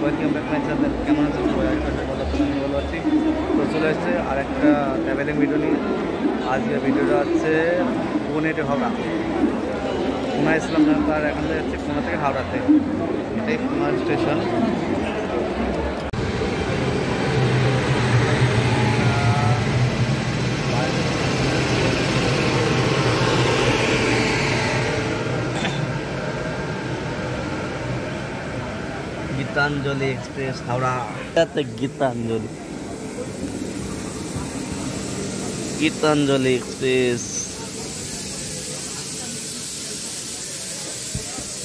Welcome back my channel. কেমন আছেন সবাই? আমি ভালো আছি। তো চলে এসেছে আর একটা ট্রাভেলিং ভিডিও নিয়ে। আজকের ভিডিওটা হচ্ছে পুনে টু হাওড়া। পুনে ইসলাম তার এখান থেকে হচ্ছে পুনে থেকে হাওড়াতে, এটাই Pune station. Gitanjali express Howrah, Gitanjali express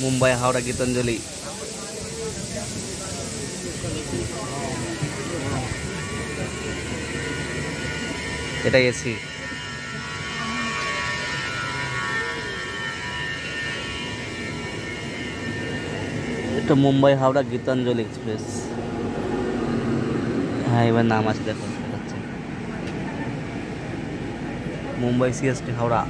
Mumbai Howrah Gitanjali. এটা এসি। এটা মুম্বাই হাওড়া গীতাঞ্জলি এক্সপ্রেস। হ্যাঁ, এবার নাম আছে দেখো, মুম্বাই সিএসটি হাওড়া।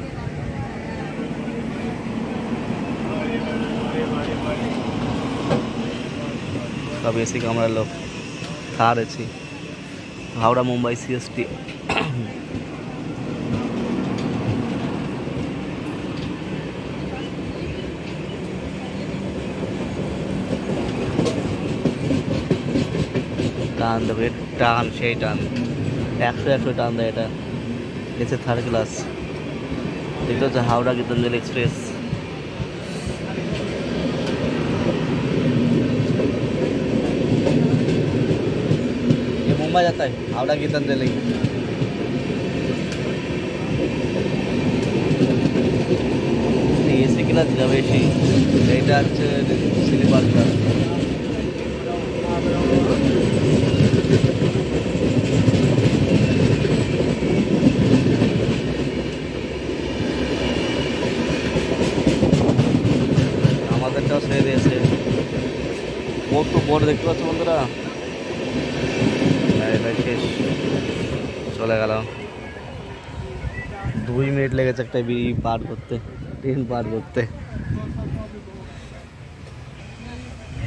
সব এসি কামরার লোক, থার এসি, হাওড়া মুম্বাই সিএসটি। টান দেবে, টান সেই টান 100 টান দেয়। এটা এসে থার্ড ক্লাস। এটা হচ্ছে হাওড়া গীতাঞ্জলি এক্সপ্রেস। ये मुंबई जाता है, हावड़ा गीतांजलि। एसी क्लास যাবে সেই, এটা হচ্ছে স্লিপার ক্লাস। আমাদেরটাও ছেড়ে দিয়েছে। কত বড় দেখতে পাচ্ছ বন্ধুরা, শেষ চলে গেল। 2 মিনিট লেগেছে একটা পার করতে, ট্রেন পার করতে।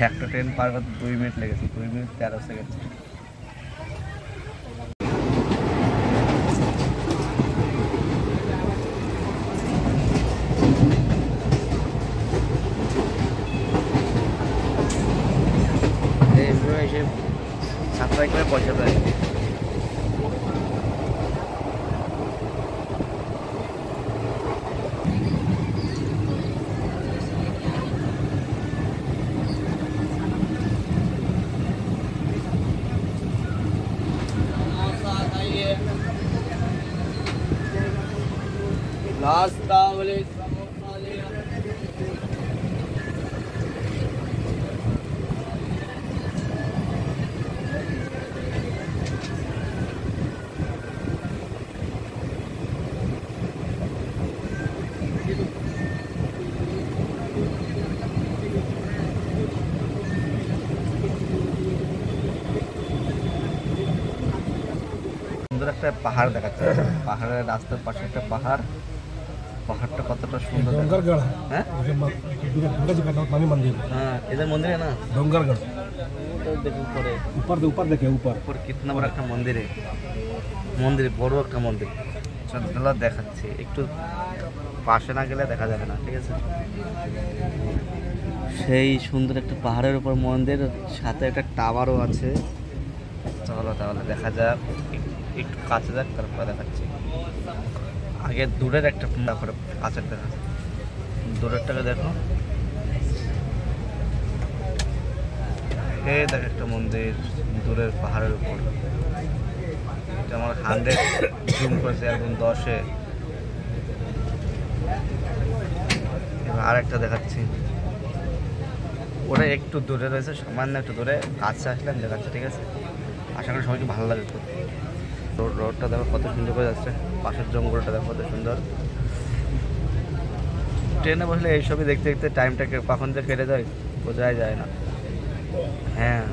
একটা ট্রেন পার করতে 2 মিনিট লেগেছে, 2 মিনিট 13 সেকেন্ড। এসে সাবস্ক্রাইব করে পয়সা দেয়। रास्ता वाले সুন্দর একটা পাহাড় দেখাচ্ছে। পাহাড়ের রাস্তার পাশে একটা পাহাড়। পাহাড়টা কতটা সুন্দর। डोंगरगढ़ है। হ্যাঁ गंगा जी का नौतनी मंदिर है। হ্যাঁ, এদের মন্দির है ना। डोंगरगढ़ तो देखो ऊपर ऊपर देखे ऊपर ऊपर कितना बड़ा একটা মন্দির। মন্দির বড় একটা মন্দির। চলো দেখাচ্ছি, একটু পাশে না গেলে দেখা যাবে না, ঠিক আছে। সেই সুন্দর একটা পাহাড়ের উপর মন্দির, সাথে একটা টাওয়ারও আছে। চলো তাহলে দেখা যাক, একটু কাছে যাক, তারপরে দেখাচ্ছি। আগে দূরের একটা তারপরে কাছের দেখা। দূরেরটাকে দেখো, এই দেখ একটা মন্দির দূরের পাহাড়ের উপর। এটা আমার 100 জুম করেছে, একদম 10-এ। এবার আর একটা দেখাচ্ছি, ওটা একটু দূরে রয়েছে, সামান্য একটু দূরে। কাছে আসলাম দেখাচ্ছি, ঠিক আছে। আশা করি সবাইকে ভালো লাগে। রোডটা দেখো কত সুন্দর করে যাচ্ছে, পাশের জঙ্গলটা দেখো কত সুন্দর। ট্রেনে বসলে এইসবই দেখতে দেখতে টাইমটা কখন যে কেটে যায় বোঝাই যায় না। হ্যাঁ,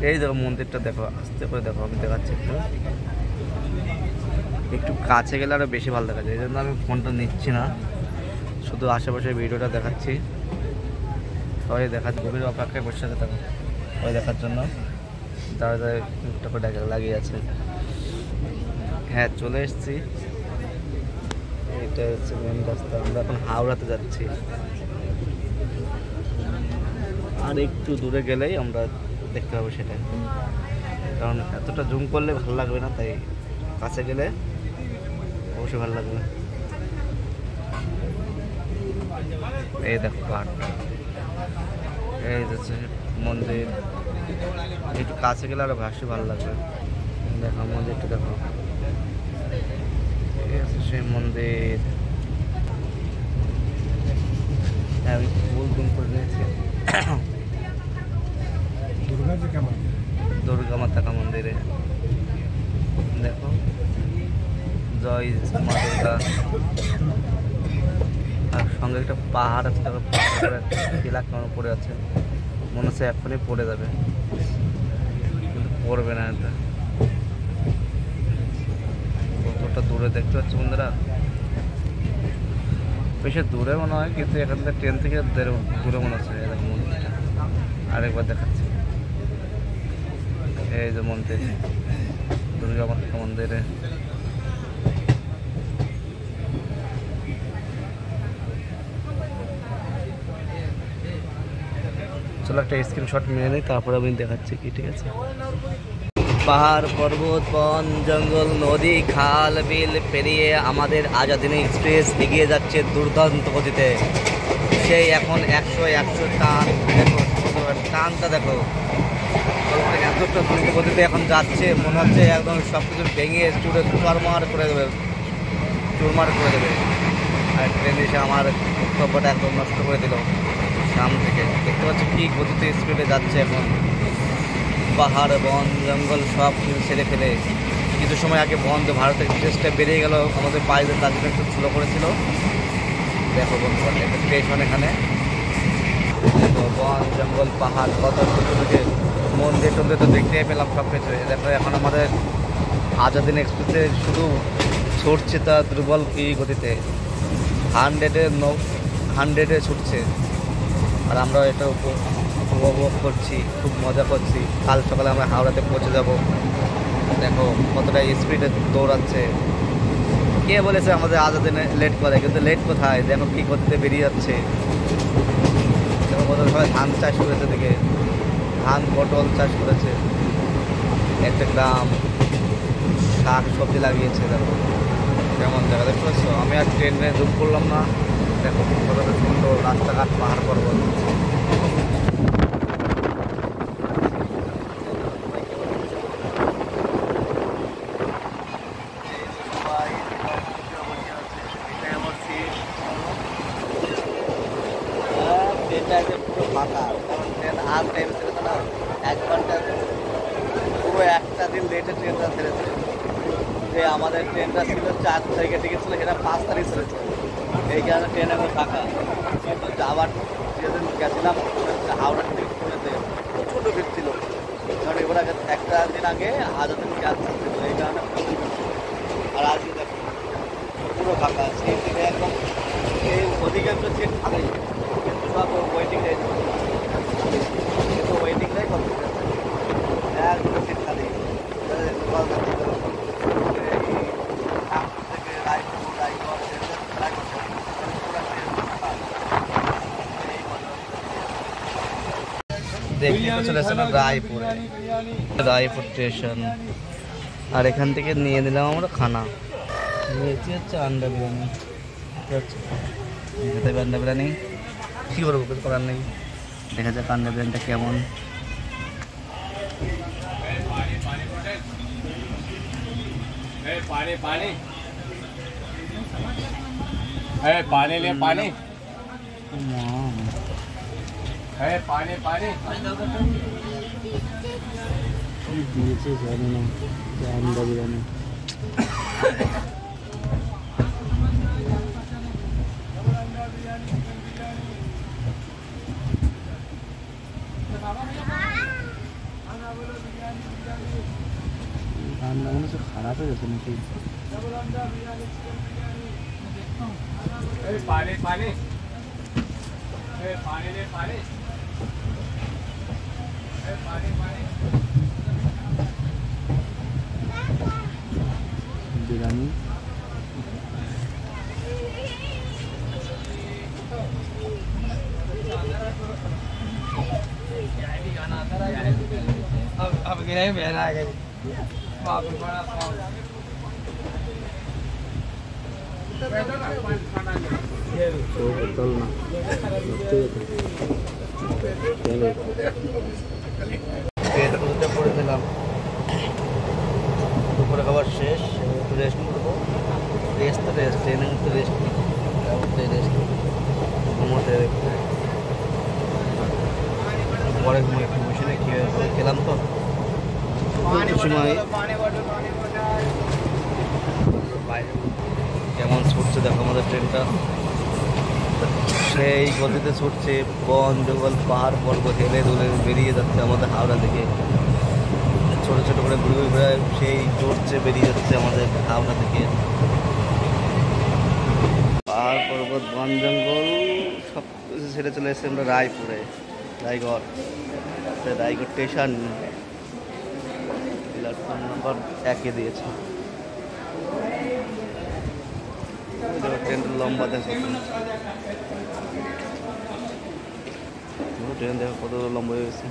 এই দেখো মন্দিরটা দেখো, আস্তে করে দেখো, আমি দেখাচ্ছি। একটু কাছে গেলে আরও বেশি ভালো দেখা যায়, এই জন্য আমি ফোনটা নিচ্ছি না, শুধু আশেপাশে ভিডিওটা দেখাচ্ছি। সবাই দেখাচ্ছি, গভীর অপেক্ষায় বসে থাকতে থাকো। ওই দেখার জন্য তারা করে লাগিয়ে আছে। হ্যাঁ, চলে এসেছি। এটা হচ্ছে মেন রাস্তা। আমরা এখন হাওড়াতে যাচ্ছি। আর একটু দূরে গেলেই আমরা দেখতে পাবো সেটা, কারণ এতটা জুম করলে ভালো লাগবে না, তাই কাছে গেলে অবশ্যই ভালো লাগবে। এই দেখো পাহাড়টা, এই হচ্ছে মন্দির। একটু কাছে গেলে আরো বেশি ভালো লাগবে। দেখো মন্দিরটা, দেখো এই হচ্ছে সেই মন্দির। আমি ফুল জুম করে নিয়েছি। दुर्गा जी का मंदिर, দুর্গা মাতা কা মন্দিরে দেখো, জয় মা দুর্গা। আর সঙ্গে একটা পাহাড় আছে, দেখো পাহাড়ের শিলা কেমন পড়ে আছে, মনে হচ্ছে এখনই পড়ে যাবে, কিন্তু পড়বে না। এটা কতটা দূরে দেখতে পাচ্ছি বন্ধুরা, বেশি দূরে মনে হয়, কিন্তু এখান থেকে ট্রেন থেকে দূরে মনে হচ্ছে। এরকম মন্দিরটা আরেকবার দেখাচ্ছি। এই যে মন্দির, দুর্গা মাতা মন্দিরে। চলো একটা স্ক্রিনশট নিয়ে নিই, তারপরে আমি দেখাচ্ছি কি। ঠিক আছে, পাহাড়, পর্বত, বন, জঙ্গল, নদী, খাল, বিল পেরিয়ে আমাদের আজাদিনী এক্সপ্রেস এগিয়ে যাচ্ছে দুর্দান্ত গতিতে। সেই এখন 100 টান, দেখো টানটা দেখো, এতটা দ্রুত গতিতে এখন যাচ্ছে, মনে হচ্ছে একদম সব কিছু ভেঙে চুরে চুরমার করে দেবে, চুরমার করে দেবে। আর ট্রেন এসে আমার বক্তব্যটা একদম নষ্ট করে দিল সামনে থেকে। দেখতে পাচ্ছি কী গতিতে স্পিডে যাচ্ছে এখন। পাহাড়, বন, জঙ্গল সব কিছু ছেড়ে ফেলে। কিছু সময় আগে বন্ধ, ভারতের এক্সপ্রেসটা বেরিয়ে গেল, আমাদের বাইরের দার্জিলিং একটু স্লো করেছিল। দেখো বন্ধুরা, একটা স্টেশন এখানে, দেখো বন, জঙ্গল, পাহাড়, কত থেকে মন্দির টন্দির তো দেখতেই পেলাম সব কিছু। দেখো এখন আমাদের আজাদিন এক্সপ্রেসে শুধু ছুটছে তা দুর্বল এই গতিতে, 100-এ ছুটছে। আর আমরা এটা উপভোগ করছি, খুব মজা করছি। কাল সকালে আমরা হাওড়াতে পৌঁছে যাব। দেখো কতটা স্পিডে দৌড়াচ্ছে। কে বলেছে আমাদের আজাদিনে লেট করে, কিন্তু লেট কোথায়, দেখো কী গতিতে বেরিয়ে যাচ্ছে। দেখো কত সবাই ধান চাষ করেছে, দিকে ধান পটল চাষ করেছে, একটা গ্রাম শাক সবজি লাগিয়েছে। দেখো কেমন জায়গা দেখতে পাচ্ছ। আমি আর ট্রেনে জুম করলাম না, দেখো কতটা সুন্দর রাস্তাঘাট, পাহাড় পর্বত। ট্রেনটা পুরো ফাঁকা, কারণ ট্রেন আর টাইম ছিল না, 1 ঘন্টা, পুরো একটা দিন লেটে ট্রেনটা ছেড়েছে। যে আমাদের ট্রেনটা ছিল 4 তারিখে টিকিট ছিল, সেটা 5 তারিখ ছেড়েছে। এই কারণে ট্রেন এখন ফাঁকা। কিন্তু যাওয়ার যেদিন গেছিলাম হাওড়ার থেকে পুনেতে প্রচণ্ড ভিড় ছিল, কারণ এবার একটা দিন আগে আজাদিন গ্যাস ছিল, এই কারণে। আর আজকে দেখো পুরো ফাঁকা, সেই দিনে একদম এই অধিকাংশ সিট খালি, কিন্তু সব ওয়েটিং নেই, কিন্তু ওয়েটিং নেই, কত একদম সিট খালি। দেখতে চলে এসেছিলাম রায়পুরে, রায়পুর স্টেশন। আর এখান থেকে নিয়ে নিলাম আমরা খানা, নিয়েছি হচ্ছে আন্ডা বিরিয়ানি। খেতে হবে আন্ডা বিরিয়ানি, কী করবো, কিছু করার নেই। দেখা যাক আন্ডা বিরিয়ানিটা কেমন। पानी पानी है, पानी ले पानी है, पानी पानी দিয়েছে জানি না, আন্ডা বিরিয়ানি। রান্না মনে হচ্ছে খারাপ হয়ে গেছে নাকি। पानी पानी है, पानी ले पानी बिरयानी अब गिरे बहन आ गई बाप रे बड़ा चल ना পেট উঠে পড়ে দিলাম। দুপুরে খাবার শেষ, একটু রেস্ট করবো। রেস্ট তো রেস্ট, ট্রেনে তো রেস্ট নেই, রেস্ট ঘুমোতে পরে ঘুমিয়ে একটু বসে নিয়ে খেলাম তো সময় বাইরে কেমন ছুটছে দেখো আমাদের ট্রেনটা, সেই গতিতে ছুটছে। বন জঙ্গল পাহাড় পর্বত হেলে দুলে বেরিয়ে যাচ্ছে আমাদের হাওড়া থেকে। ছোটো ছোটো করে ঘুরে ঘুরে সেই চড়ছে বেরিয়ে যাচ্ছে আমাদের হাওড়া থেকে। পাহাড় পর্বত বন জঙ্গল সব কিছু ছেড়ে চলে এসেছে আমরা রায়পুরে, Raigarh. Raigarh station platform number 1-এ দিয়েছে। ট্রেনটা লম্বা দেখো, ট্রেন দেখো কত লম্বা হয়ে গেছে।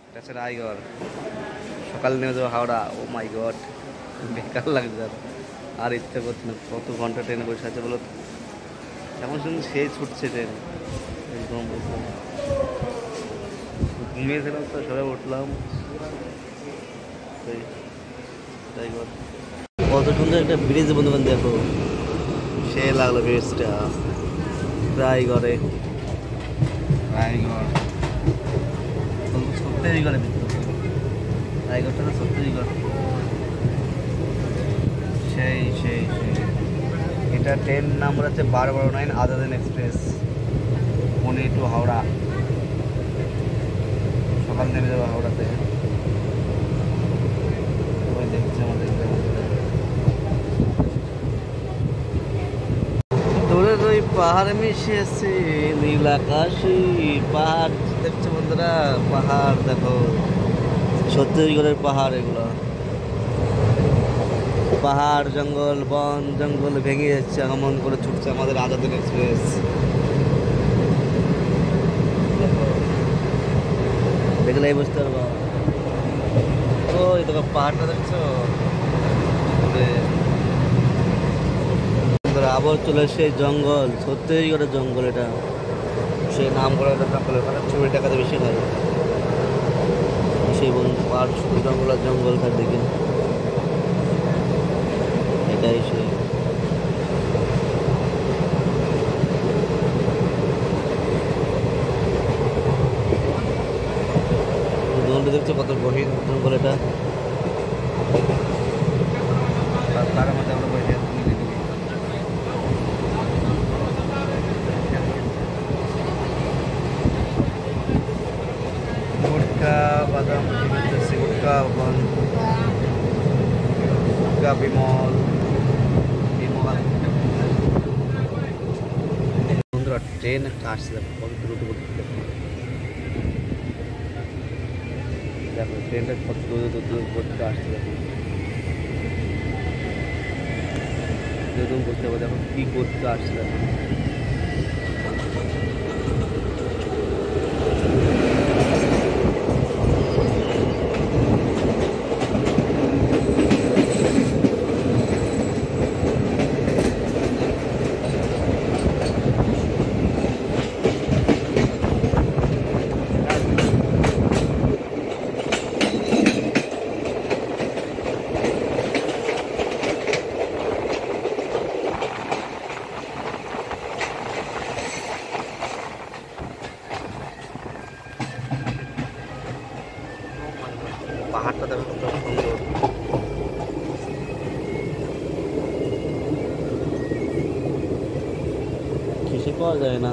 এটা হচ্ছে রায়গড়। সকালে নেমে যাবো হাওড়া। ও মাই গড, বেকার লাগছে আর ইচ্ছা করছে না। কত ঘন্টা ট্রেনে বসে আছে বলো তো, এমন শুধু সেই ছুটছে ট্রেন একদম। ঘুমিয়েছিলাম তো, সবাই উঠলাম। কত সুন্দর একটা ব্রিজ বন্ধুবান দেখো, সে লাগলো ব্রিজটা রায়গড়ে। রায়গড় ছত্তিশগড়ের ভিতরে, রায়গড়টা তো ছত্তিশগড়। সেই সেই সেই এটা ট্রেন নাম্বার হচ্ছে 1209 আজাদিন এক্সপ্রেস, পুনে টু হাওড়া। সকাল নেমে যাবো হাওড়াতে। ওই দেখছে আমাদের দূরের ওই পাহাড়ে মিশে আছে নীল আকাশি পাহাড়। দেখছো বন্ধুরা, পাহাড় দেখো, ছত্তিশগড়ের পাহাড় এগুলো। পাহাড় জঙ্গল বন জঙ্গল ভেঙে যাচ্ছে, আগমন করে ছুটছে আমাদের আজাদিন এক্সপ্রেস। দেখলেই বুঝতে পারবো। ওই দেখো পাহাড়টা দেখছো, আবার চলে সেই জঙ্গল, ছত্তিশগড়ের জঙ্গল। এটা সেই নাম করা জঙ্গল, ওখানে চুরি টাকাতে বেশি হয়। সেই পাহাড় জঙ্গল আর জঙ্গল তার দিকে, এটাই সে। জঙ্গলটা দেখছো কত গভীর জঙ্গল এটা। তার মধ্যে আমরা বসে গুটকা বাদাম গুটকা গুটকা বিমল বিমল। বন্ধুরা ট্রেন একটা আসছে, দেখো কত দ্রুত দেখো ট্রেনটা কত দ্রুত করতে আসছে। দেখো একদম করতে হবে, দেখো কি করতে আসছে। দেখো পাহাড়টা দেখো কত সুন্দর। কিসে পাওয়া যায় না।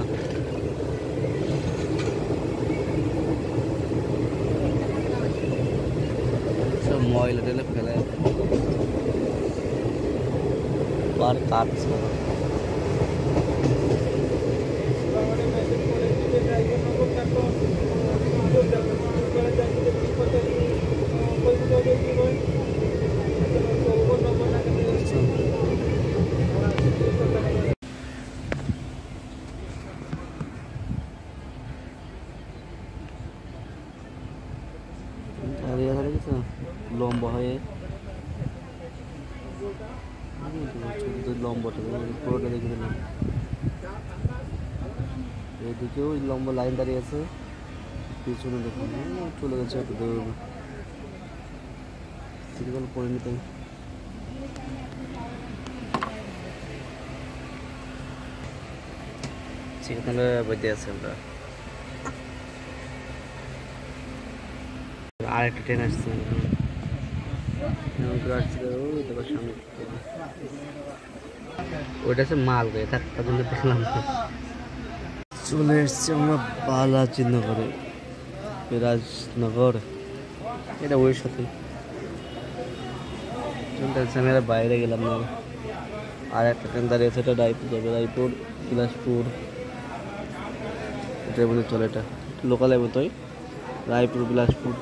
সব ময়লা টেলে ফেলে। আবার কাটছে। লম্বা হয়ে লম্বাটা পুরোটা দেখে দিলাম। এদিকেও লম্বা লাইন দাঁড়িয়ে আছে, পিছনে দেখুন চলে গেছে একটু দূর। সিরিয়াল করে নিতে সেখানে বইতে আছে আমরা। আর একটা ট্রেন আসছে, ওইটা হচ্ছে মাল করে তার জন্য দেখলাম। চলে এসছি আমরা বালাজিনগরে, বিরাজনগর, এটা ওই সাথে আমি বাইরে গেলাম না। আর একটা ট্রেন দাঁড়িয়ে আছে, এটা রায়পুর যাবে, রায়পুর বিলাসপুর, এটার মধ্যে চলে, এটা লোকালের মতোই, রায়পুর বিলাসপুর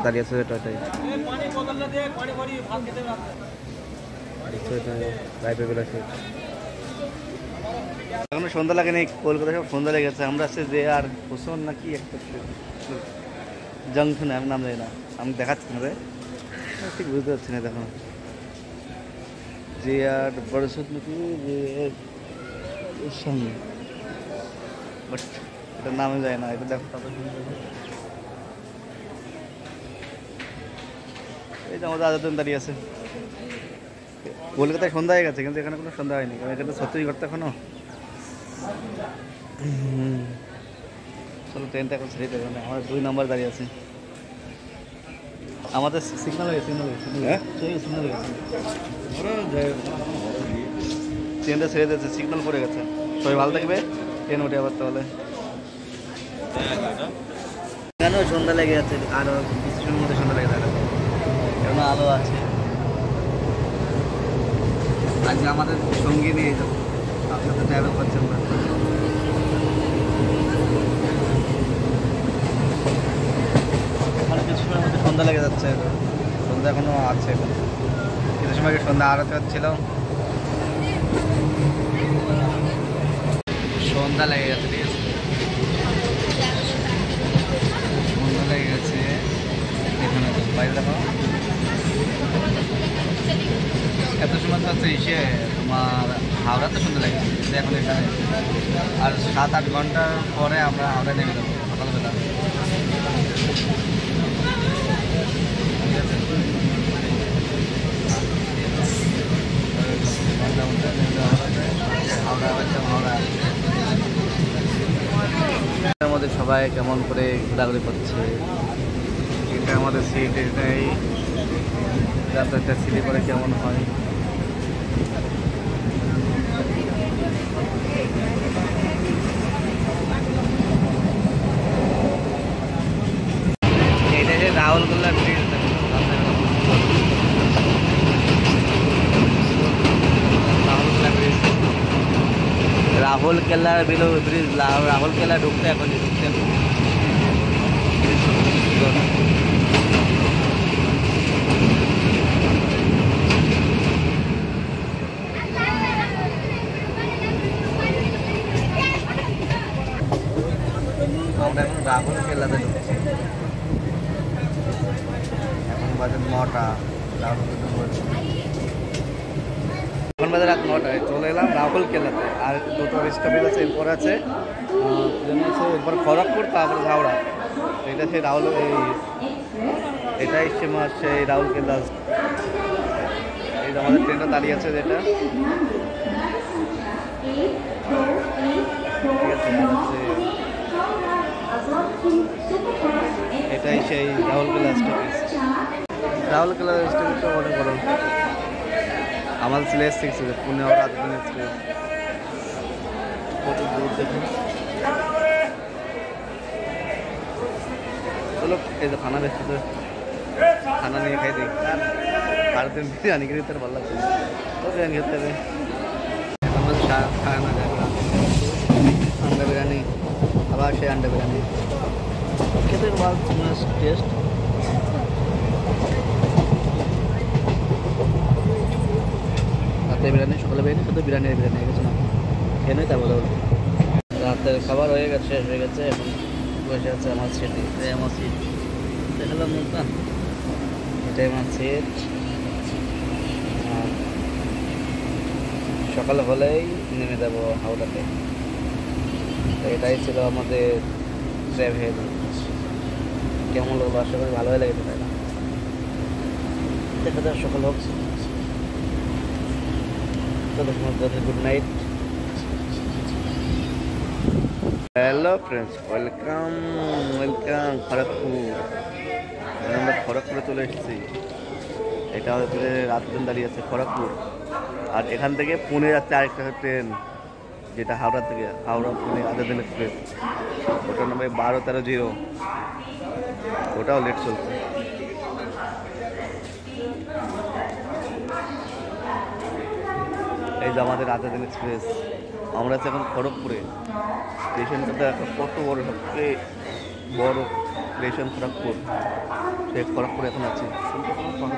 দাঁড়িয়ে আছে। এটাই রায়পুর বিলাসপুর। এখনো সন্ধ্যা লাগেনি, কলকাতা সব সন্ধ্যা লেগেছে। আমরা আসছি যে আর হোসন নাকি একটা জংশন, আমি নাম জানি না, আমি দেখাচ্ছি না রে, ঠিক বুঝতে পারছি না দেখো। যে আর বড়সুদ নাকি যে সামনে, বাট এটার নামে যায় না। এটা দেখো এই যে আমাদের আজাদ দাঁড়িয়ে আছে। কলকাতায় সন্ধ্যা হয়ে গেছে, কিন্তু এখানে কোনো সন্ধ্যা হয়নি, কারণ এখানে সত্যি করতে এখনো। চলো ট্রেনটা এখন ছেড়ে দেবে, আমাদের 2 নম্বর দাঁড়িয়ে আছে। আমাদের সিগন্যাল হয়ে গেছে, ট্রেনটা ছেড়ে দিয়েছে, সিগন্যাল পড়ে গেছে। সবাই ভালো থাকবে, ট্রেন উঠে আবার তাহলে। কেন সন্ধ্যা লেগে যাচ্ছে, আরো কিছুর মধ্যে সন্ধ্যা লেগে যাবে, কেন আলো আছে। আজকে আমাদের সঙ্গী নিয়ে যাবো, তার সাথে ট্রাভেল করছি আমরা। এখানে কিছু সময়ের মধ্যে সন্ধ্যা লেগে যাচ্ছে, সন্ধ্যা এখনো আছে, কিছু সময় আগে সন্ধ্যা আরতি হচ্ছিল, সন্ধ্যা লেগে গেছে। ঠিক আছে, সন্ধ্যা লেগে গেছে। এখানে বাইরে দেখো, এত সময় তো হচ্ছে ইসে তোমার হাওড়া তো সন্ধ্যা লেগে গেছে এখন এখানে। আর 7-8 ঘন্টা পরে আমরা হাওড়া নেমে যাবো সকালবেলা। ঠিক আছে, আমাদের সবাই কেমন করে ঘোরাঘুরি করছে। এটা আমাদের সিট, এটাই যাতায়াতের সিটি করে কেমন হয়। এটা যে রাহুলকেল্লা ব্রিজ, রাহুলকেল্লার ব্রিজ, রাহুলকেল্লা ঢুকতে এখন ঢুকতে আমরা এখন রাহুলকেল্লাতে ঢুকছি। এখন বাজে 9টা, এখন বাজে রাত 9টায়। চলে এলাম রাহুলকেল্লাতে, আর 2টো স্টপেজ আছে, এরপর আছে এরপর খড়গপুর, তারপরে হাওড়া। এটা সেই এটাই ফেমাস সেই রাহুলকেল্লা। এই আমাদের ট্রেনটা দাঁড়িয়ে আছে যেটা, ঠিক আছে। এটাই সেই রাহুলকেল্লা স্টপেজ। রাহুলকেল্লা স্টপেজটা অনেক বড়। আমাদের ছিল S6, পুনে হাওড়া এক্সপ্রেস। কত দূর দেখুন। চলো এই যে খানা বেশি, তো খানা নিয়ে খাই দিই। আর দিন বিরিয়ানি খেতে ভালো লাগছে। তো বিরিয়ানি খেতে হবে। আমরা খানা যায় আন্ডা বিরিয়ানি, আবার সেই আন্ডা বিরিয়ানি খেতে ভালো টেস্ট। রাতে বিরিয়ানি, সকালে বিরিয়ানি, শুধু বিরিয়ানি হয়ে গেছে না, খেয়ে নেই তারপরে বলো। রাতের খাবার হয়ে গেছে, শেষ হয়ে গেছে, এখন বসে আছে আমার সিটি। এটাই আমার সিট, দেখালাম না, এটাই আমার সিট। সকাল হলেই নেমে যাব হাওড়াতে। তো এটাই ছিল আমাদের ট্রাভেল। কেমন লাগলো আশা করি ভালোই লেগেছে, তাই না? দেখা যাক সকাল হোক। Good night. Hello friends, welcome Kharagpur. আমরা খড়গপুরে চলে এসেছি। এটা হচ্ছে রাত ট্রেন দাঁড়িয়ে আছে খড়গপুর, আর এখান থেকে পুনে যাচ্ছে আরেকটা ট্রেন, যেটা হাওড়া থেকে, হাওড়া পুনে আজাদিন এক্সপ্রেস। ওটার নামে 12-13-0, ওটাও লেট চলছে। এই যে আমাদের আজাদিন এক্সপ্রেস। আমরা আছি এখন খড়গপুরে। স্টেশনটা এখন কত বড়, সবচেয়ে বড় স্টেশন খড়গপুর। সেই খড়গপুরে এখন আছে, কিন্তু কোনো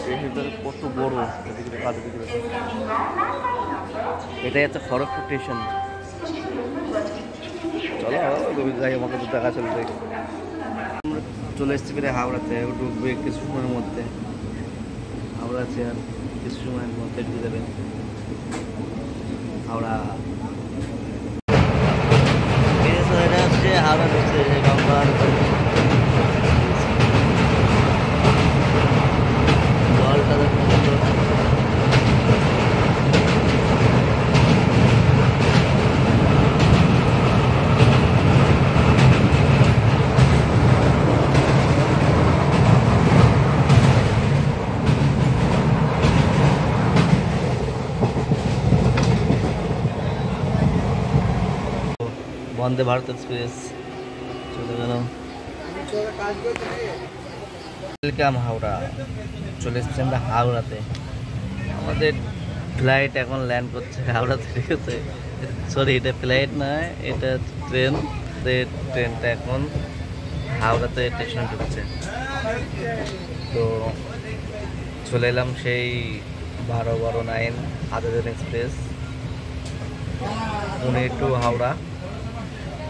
স্টেশনটা কত বড়, এটাই হচ্ছে খড়গপুর স্টেশন। চলো যাই, আমাকে তো দেখা চলবে। আমরা চলে এসেছি ফিরে হাওড়াতে, ঢুকবে কিছু সময়ের মধ্যে। হাওড়া আছে আর কিছু সময়ের মধ্যে ঢুকে যাবে হাওড়া। এটা হচ্ছে হাওড়া ঢুকছে গঙ্গার জলটা দেখুন। বন্দে ভারত এক্সপ্রেস চলে গেল। ওয়েলকাম হাওড়া। চলে এসেছি আমরা হাওড়াতে। আমাদের ফ্লাইট এখন ল্যান্ড করছে হাওড়াতে, ঠিক আছে? সরি, এটা ফ্লাইট নয়, এটা ট্রেন। ট্রেনটা এখন হাওড়াতে স্টেশন ঢুকছে। তো চলে এলাম সেই 12-9 আজাদিন এক্সপ্রেস, পুনে টু হাওড়া।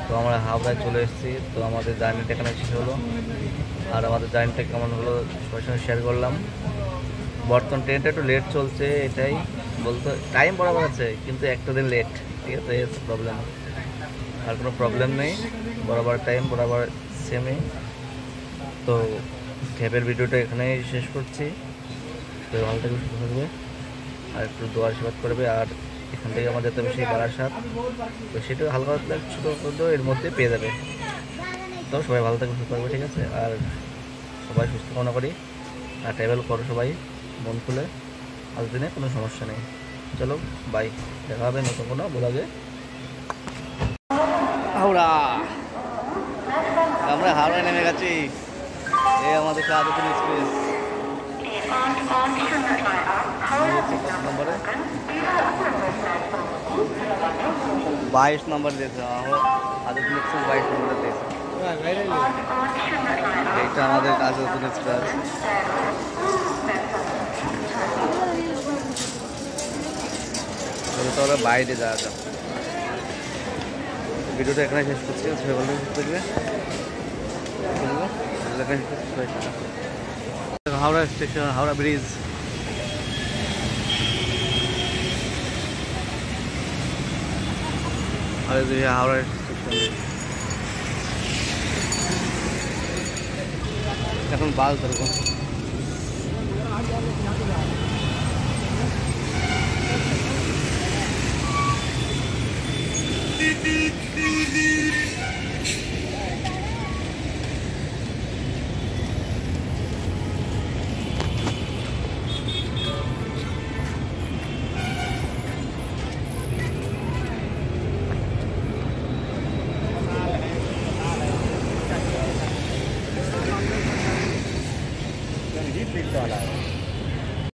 তো আমরা হাওড়ায় চলে এসেছি। তো আমাদের জার্নিটা এখানে শেষ হলো, আর আমাদের জার্নিটা কেমন হলো সবার সঙ্গে শেয়ার করলাম। বর্তমান ট্রেনটা একটু লেট চলছে, এটাই বলতে, টাইম বরাবর আছে কিন্তু একটা দিন লেট, ঠিক আছে? এই প্রবলেম, আর কোনো প্রবলেম নেই, বরাবর টাইম, বরাবর সেমই। তো ক্যাবের ভিডিওটা এখানেই শেষ করছি। তো ভালো থাকবে, সুস্থ থাকবে, আর একটু দোয়ার আশীর্বাদ করবে। আর এখান থেকে আমাদের যেতে হবে সেই বারাসাত, তো সেটাও হালকা হালকা ছোটো এর মধ্যে পেয়ে যাবে। তো সবাই ভালো থাকবে, সুস্থ থাকবে, ঠিক আছে? আর সবাই সুস্থ কামনা করি, আর ট্রাভেল করো সবাই মন খুলে, আজ দিনে কোনো সমস্যা নেই। চলো বাই, দেখা হবে নতুন কোনো ব্লগে। হাওড়া, আমরা হাওড়ায় নেমে গেছি। এই আমাদের আজাদিন এক্সপ্রেস নম্বরে 22 নম্বর দিয়েছে। আজাদিন এক্সপ্রেস 22 নম্বরে দিয়েছে। এইটা আমাদের আজাদিন এক্সপ্রেস। তাহলে বাইরে যাওয়া যাক। ভিডিওটা এখানে শেষ করছি। সবাই ভালো থাকবে। Howrah station, Howrah bridge. আর হাওড়া স্টেশন এখন বাস ধরবো। ही प्रिंट वाला है।